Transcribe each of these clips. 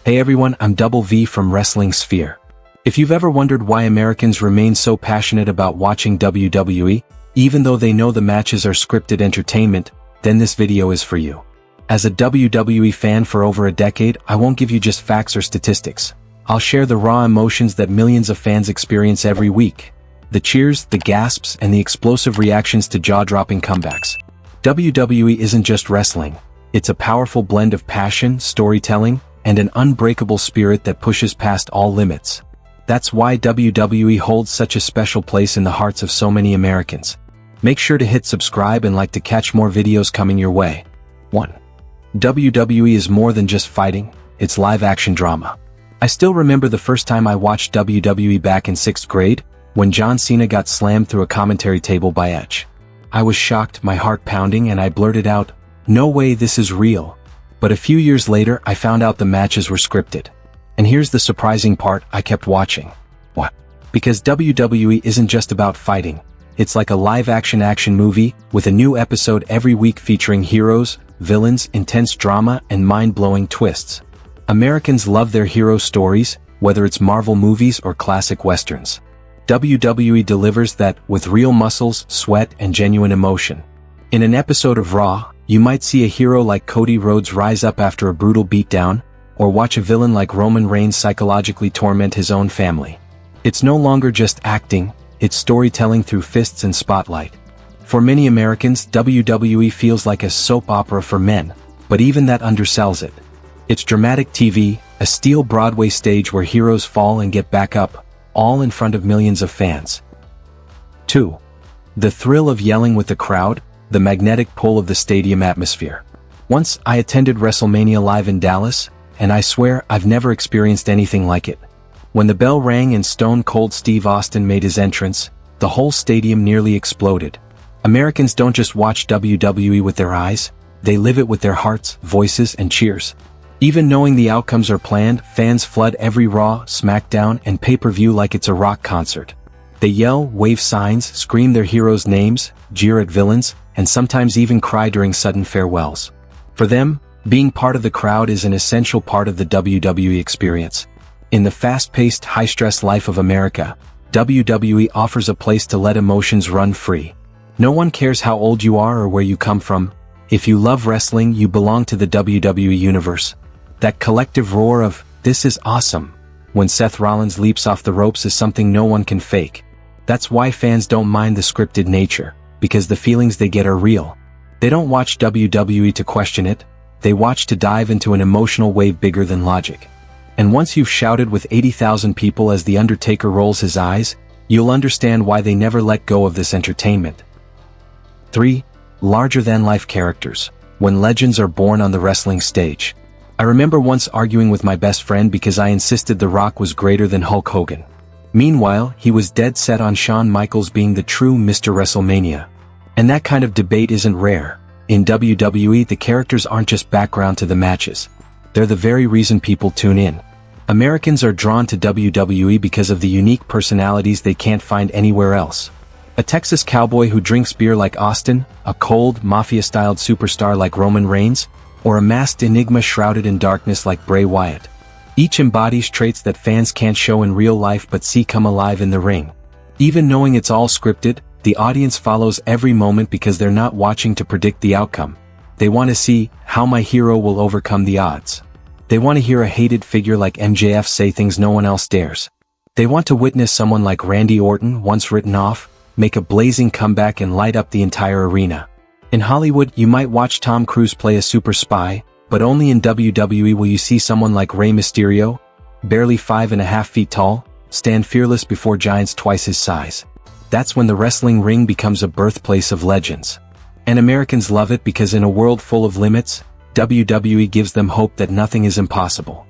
Hey everyone, I'm Double V from Wrestling Sphere. If you've ever wondered why Americans remain so passionate about watching WWE, even though they know the matches are scripted entertainment, then this video is for you. As a WWE fan for over a decade, I won't give you just facts or statistics. I'll share the raw emotions that millions of fans experience every week. The cheers, the gasps, and the explosive reactions to jaw-dropping comebacks. WWE isn't just wrestling. It's a powerful blend of passion, storytelling, and an unbreakable spirit that pushes past all limits. That's why WWE holds such a special place in the hearts of so many Americans. Make sure to hit subscribe and like to catch more videos coming your way. 1. WWE is more than just fighting, it's live-action drama. I still remember the first time I watched WWE back in 6th grade, when John Cena got slammed through a commentary table by Edge. I was shocked, my heart pounding, and I blurted out, "No way, this is real." But a few years later, I found out the matches were scripted. And here's the surprising part, I kept watching. What? Because WWE isn't just about fighting. It's like a live-action movie, with a new episode every week featuring heroes, villains, intense drama, and mind-blowing twists. Americans love their hero stories, whether it's Marvel movies or classic westerns. WWE delivers that with real muscles, sweat, and genuine emotion. In an episode of Raw, you might see a hero like Cody Rhodes rise up after a brutal beatdown, or watch a villain like Roman Reigns psychologically torment his own family. It's no longer just acting, it's storytelling through fists and spotlight. For many Americans, WWE feels like a soap opera for men, but even that undersells it. It's dramatic TV, a steel Broadway stage where heroes fall and get back up, all in front of millions of fans. 2. The thrill of yelling with the crowd, the magnetic pull of the stadium atmosphere. Once, I attended WrestleMania live in Dallas, and I swear I've never experienced anything like it. When the bell rang and Stone Cold Steve Austin made his entrance, the whole stadium nearly exploded. Americans don't just watch WWE with their eyes, they live it with their hearts, voices, and cheers. Even knowing the outcomes are planned, fans flood every Raw, SmackDown, and pay-per-view like it's a rock concert. They yell, wave signs, scream their heroes' names, jeer at villains, and sometimes even cry during sudden farewells. For them, being part of the crowd is an essential part of the WWE experience. In the fast-paced, high-stress life of America, WWE offers a place to let emotions run free. No one cares how old you are or where you come from. If you love wrestling, you belong to the WWE universe. That collective roar of, "This is awesome," when Seth Rollins leaps off the ropes is something no one can fake. That's why fans don't mind the scripted nature, because the feelings they get are real. They don't watch WWE to question it, they watch to dive into an emotional wave bigger than logic. And once you've shouted with 80,000 people as The Undertaker rolls his eyes, you'll understand why they never let go of this entertainment. 3. Larger-than-life characters, when legends are born on the wrestling stage. I remember once arguing with my best friend because I insisted The Rock was greater than Hulk Hogan. Meanwhile, he was dead set on Shawn Michaels being the true Mr. WrestleMania. And that kind of debate isn't rare. In WWE, the characters aren't just background to the matches. They're the very reason people tune in. Americans are drawn to WWE because of the unique personalities they can't find anywhere else. A Texas cowboy who drinks beer like Austin, a cold, mafia-styled superstar like Roman Reigns, or a masked enigma shrouded in darkness like Bray Wyatt. Each embodies traits that fans can't show in real life but see come alive in the ring. Even knowing it's all scripted, the audience follows every moment because they're not watching to predict the outcome. They want to see how my hero will overcome the odds. They want to hear a hated figure like MJF say things no one else dares. They want to witness someone like Randy Orton, once written off, make a blazing comeback and light up the entire arena. In Hollywood, you might watch Tom Cruise play a super spy, but only in WWE will you see someone like Rey Mysterio, barely 5.5 feet tall, stand fearless before giants twice his size. That's when the wrestling ring becomes a birthplace of legends. And Americans love it because in a world full of limits, WWE gives them hope that nothing is impossible.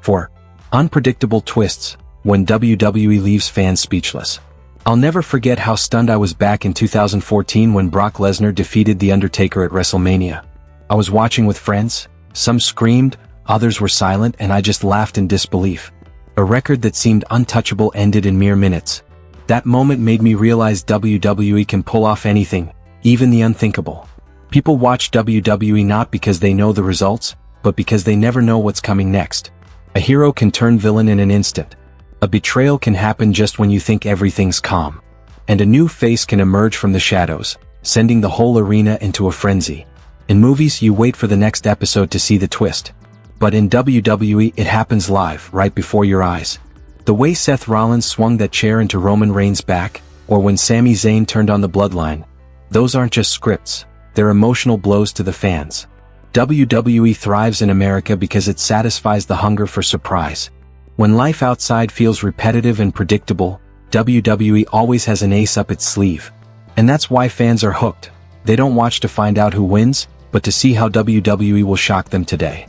4. Unpredictable twists, when WWE leaves fans speechless. I'll never forget how stunned I was back in 2014 when Brock Lesnar defeated The Undertaker at WrestleMania. I was watching with friends, some screamed, others were silent, and I just laughed in disbelief. A record that seemed untouchable ended in mere minutes. That moment made me realize WWE can pull off anything, even the unthinkable. People watch WWE not because they know the results, but because they never know what's coming next. A hero can turn villain in an instant. A betrayal can happen just when you think everything's calm. And a new face can emerge from the shadows, sending the whole arena into a frenzy. In movies, you wait for the next episode to see the twist. But in WWE, it happens live, right before your eyes. The way Seth Rollins swung that chair into Roman Reigns' back, or when Sami Zayn turned on the Bloodline, those aren't just scripts, they're emotional blows to the fans. WWE thrives in America because it satisfies the hunger for surprise. When life outside feels repetitive and predictable, WWE always has an ace up its sleeve. And that's why fans are hooked. They don't watch to find out who wins, but to see how WWE will shock them today.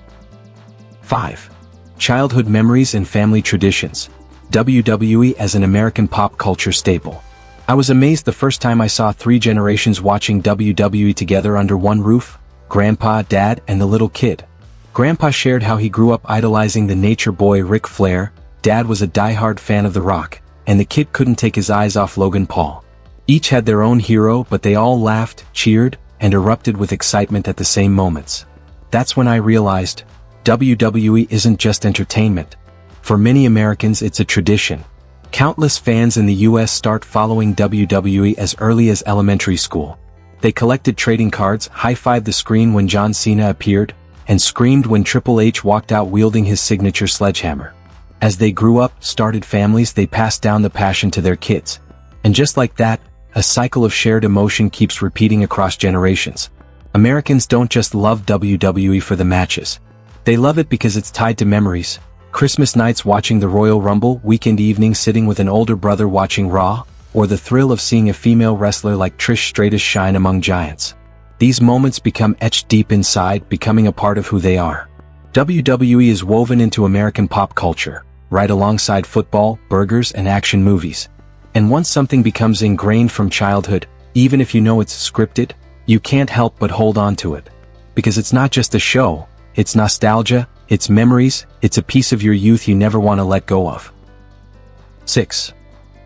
5. Childhood memories and family traditions. WWE as an American pop culture staple. I was amazed the first time I saw 3 generations watching WWE together under one roof: Grandpa, Dad, and the little kid. Grandpa shared how he grew up idolizing the nature boy Ric Flair, Dad was a diehard fan of The Rock, and the kid couldn't take his eyes off Logan Paul. Each had their own hero, but they all laughed, cheered, and erupted with excitement at the same moments. That's when I realized, WWE isn't just entertainment. For many Americans, it's a tradition. Countless fans in the US start following WWE as early as elementary school. They collected trading cards, high-fived the screen when John Cena appeared, and screamed when Triple H walked out wielding his signature sledgehammer. As they grew up, started families, they passed down the passion to their kids. And just like that, a cycle of shared emotion keeps repeating across generations. Americans don't just love WWE for the matches. They love it because it's tied to memories. Christmas nights watching the Royal Rumble, weekend evenings sitting with an older brother watching Raw, or the thrill of seeing a female wrestler like Trish Stratus shine among giants. These moments become etched deep inside, becoming a part of who they are. WWE is woven into American pop culture, right alongside football, burgers, and action movies. And once something becomes ingrained from childhood, even if you know it's scripted, you can't help but hold on to it. Because it's not just a show, it's nostalgia, it's memories, it's a piece of your youth you never want to let go of. 6.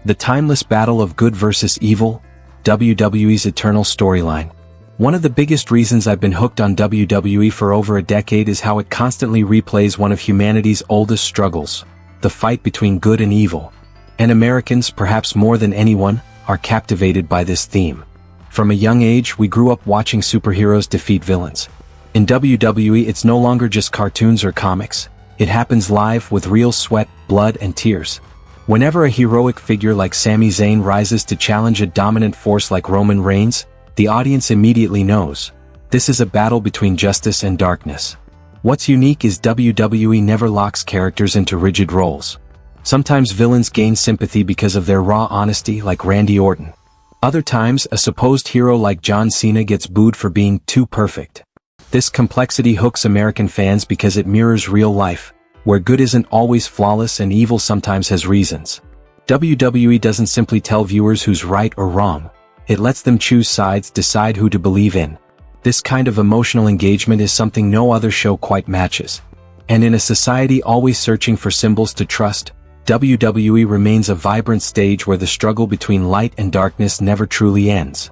The timeless battle of good versus evil, WWE's eternal storyline. One of the biggest reasons I've been hooked on WWE for over a decade is how it constantly replays one of humanity's oldest struggles, the fight between good and evil. And Americans, perhaps more than anyone, are captivated by this theme. From a young age, we grew up watching superheroes defeat villains. In WWE, it's no longer just cartoons or comics. It happens live with real sweat, blood, and tears. Whenever a heroic figure like Sami Zayn rises to challenge a dominant force like Roman Reigns, the audience immediately knows. This is a battle between justice and darkness. What's unique is WWE never locks characters into rigid roles. Sometimes villains gain sympathy because of their raw honesty, like Randy Orton. Other times, a supposed hero like John Cena gets booed for being too perfect. This complexity hooks American fans because it mirrors real life, where good isn't always flawless and evil sometimes has reasons. WWE doesn't simply tell viewers who's right or wrong. It lets them choose sides, decide who to believe in. This kind of emotional engagement is something no other show quite matches. And in a society always searching for symbols to trust, WWE remains a vibrant stage where the struggle between light and darkness never truly ends.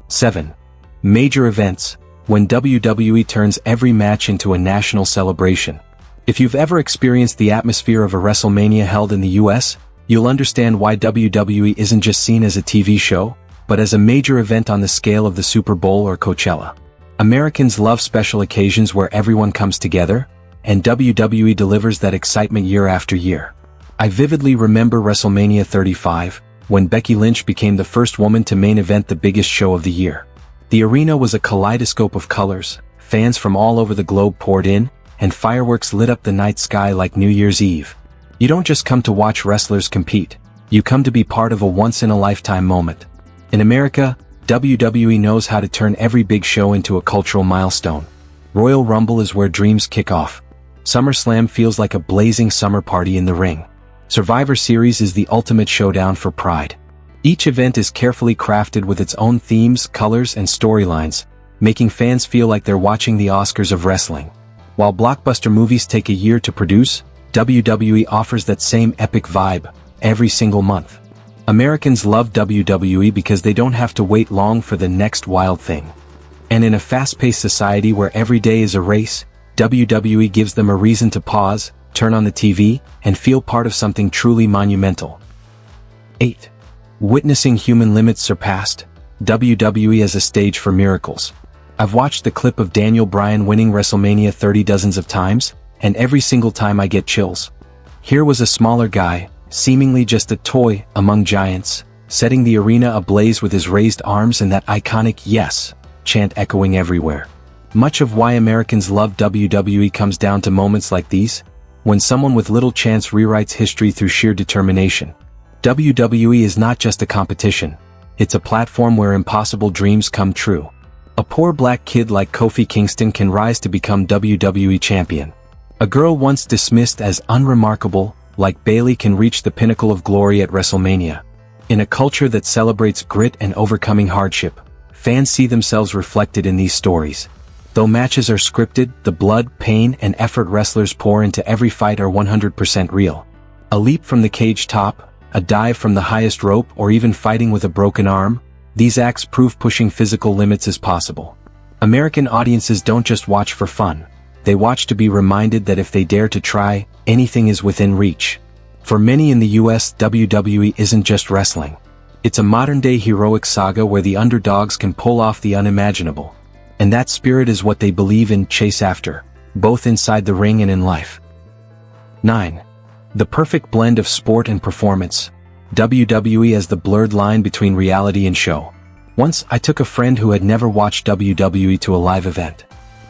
7. Major events, when WWE turns every match into a national celebration. If you've ever experienced the atmosphere of a WrestleMania held in the US, you'll understand why WWE isn't just seen as a TV show, but as a major event on the scale of the Super Bowl or Coachella. Americans love special occasions where everyone comes together, and WWE delivers that excitement year after year. I vividly remember WrestleMania 35, when Becky Lynch became the first woman to main event the biggest show of the year. The arena was a kaleidoscope of colors, fans from all over the globe poured in, and fireworks lit up the night sky like New Year's Eve. You don't just come to watch wrestlers compete, you come to be part of a once-in-a-lifetime moment. In America, WWE knows how to turn every big show into a cultural milestone. Royal Rumble is where dreams kick off. SummerSlam feels like a blazing summer party in the ring. Survivor Series is the ultimate showdown for pride. Each event is carefully crafted with its own themes, colors, and storylines, making fans feel like they're watching the Oscars of wrestling. While blockbuster movies take a year to produce, WWE offers that same epic vibe every single month. Americans love WWE because they don't have to wait long for the next wild thing. And in a fast-paced society where every day is a race, WWE gives them a reason to pause, turn on the TV, and feel part of something truly monumental. 8. Witnessing human limits surpassed. WWE as a stage for miracles. I've watched the clip of Daniel Bryan winning WrestleMania 30 dozens of times, and every single time I get chills. Here was a smaller guy, seemingly just a toy among giants, setting the arena ablaze with his raised arms and that iconic "yes" chant echoing everywhere. Much of why Americans love WWE comes down to moments like these, when someone with little chance rewrites history through sheer determination. WWE is not just a competition, it's a platform where impossible dreams come true. A poor black kid like Kofi Kingston can rise to become WWE champion. A girl once dismissed as unremarkable, like Bayley, can reach the pinnacle of glory at WrestleMania. In a culture that celebrates grit and overcoming hardship, fans see themselves reflected in these stories. Though matches are scripted, the blood, pain, and effort wrestlers pour into every fight are 100% real. A leap from the cage top, a dive from the highest rope, or even fighting with a broken arm, these acts prove pushing physical limits is possible. American audiences don't just watch for fun. They watch to be reminded that if they dare to try, anything is within reach. For many in the US, WWE isn't just wrestling. It's a modern-day heroic saga where the underdogs can pull off the unimaginable. And that spirit is what they believe in, chase after, both inside the ring and in life. 9. The perfect blend of sport and performance. WWE as the blurred line between reality and show. Once, I took a friend who had never watched WWE to a live event.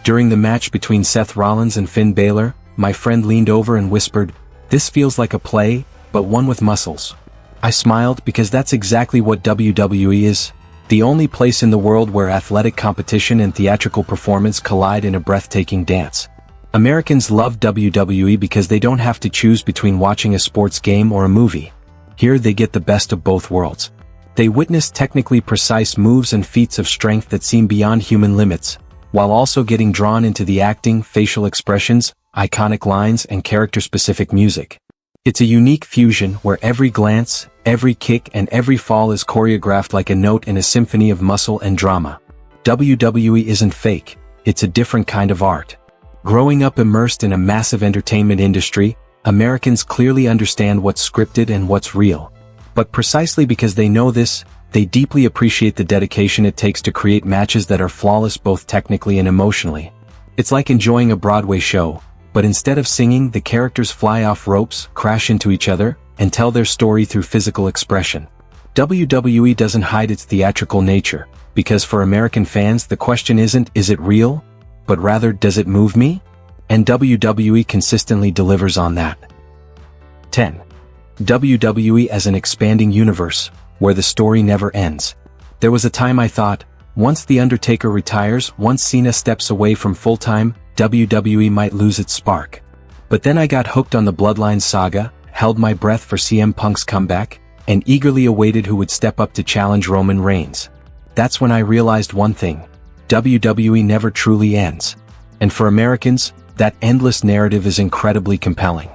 During the match between Seth Rollins and Finn Balor, my friend leaned over and whispered, "This feels like a play, but one with muscles." I smiled because that's exactly what WWE is. The only place in the world where athletic competition and theatrical performance collide in a breathtaking dance. Americans love WWE because they don't have to choose between watching a sports game or a movie. Here they get the best of both worlds. They witness technically precise moves and feats of strength that seem beyond human limits, while also getting drawn into the acting, facial expressions, iconic lines, and character-specific music. It's a unique fusion where every glance, every kick, and every fall is choreographed like a note in a symphony of muscle and drama. WWE isn't fake, it's a different kind of art. Growing up immersed in a massive entertainment industry, Americans clearly understand what's scripted and what's real. But precisely because they know this, they deeply appreciate the dedication it takes to create matches that are flawless both technically and emotionally. It's like enjoying a Broadway show, but instead of singing, the characters fly off ropes, crash into each other, and tell their story through physical expression. WWE doesn't hide its theatrical nature, because for American fans the question isn't, is it real? But rather, does it move me? And WWE consistently delivers on that. 10. WWE as an expanding universe, where the story never ends. There was a time I thought, once The Undertaker retires, once Cena steps away from full-time, WWE might lose its spark. But then I got hooked on the Bloodline saga, held my breath for CM Punk's comeback, and eagerly awaited who would step up to challenge Roman Reigns. That's when I realized one thing: WWE never truly ends. And for Americans, that endless narrative is incredibly compelling.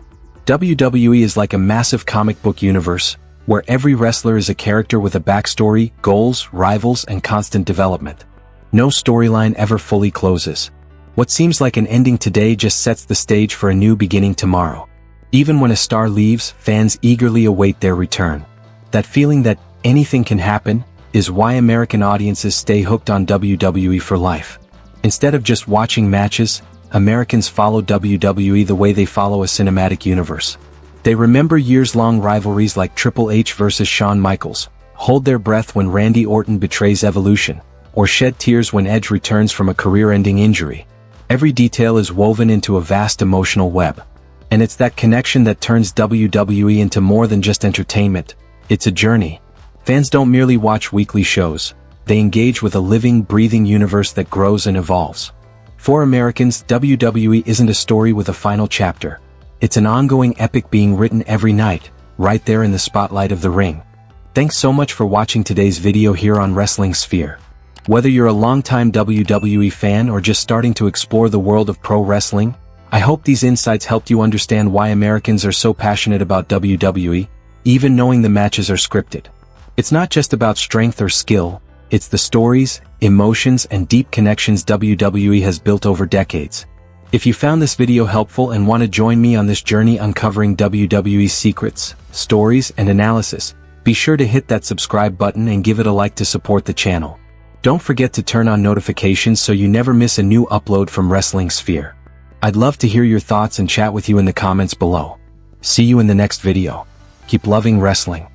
WWE is like a massive comic book universe, where every wrestler is a character with a backstory, goals, rivals, and constant development. No storyline ever fully closes. What seems like an ending today just sets the stage for a new beginning tomorrow. Even when a star leaves, fans eagerly await their return. That feeling that anything can happen is why American audiences stay hooked on WWE for life. Instead of just watching matches, Americans follow WWE the way they follow a cinematic universe. They remember years-long rivalries like Triple H versus Shawn Michaels, hold their breath when Randy Orton betrays Evolution, or shed tears when Edge returns from a career-ending injury. Every detail is woven into a vast emotional web. And it's that connection that turns WWE into more than just entertainment. It's a journey. Fans don't merely watch weekly shows. They engage with a living, breathing universe that grows and evolves. For Americans, WWE isn't a story with a final chapter. It's an ongoing epic being written every night, right there in the spotlight of the ring. Thanks so much for watching today's video here on Wrestling Sphere. Whether you're a longtime WWE fan or just starting to explore the world of pro wrestling, I hope these insights helped you understand why Americans are so passionate about WWE, even knowing the matches are scripted. It's not just about strength or skill, it's the stories, emotions, and deep connections WWE has built over decades. If you found this video helpful and want to join me on this journey uncovering WWE secrets, stories, and analysis, be sure to hit that subscribe button and give it a like to support the channel. Don't forget to turn on notifications so you never miss a new upload from Wrestling Sphere. I'd love to hear your thoughts and chat with you in the comments below. See you in the next video. Keep loving wrestling.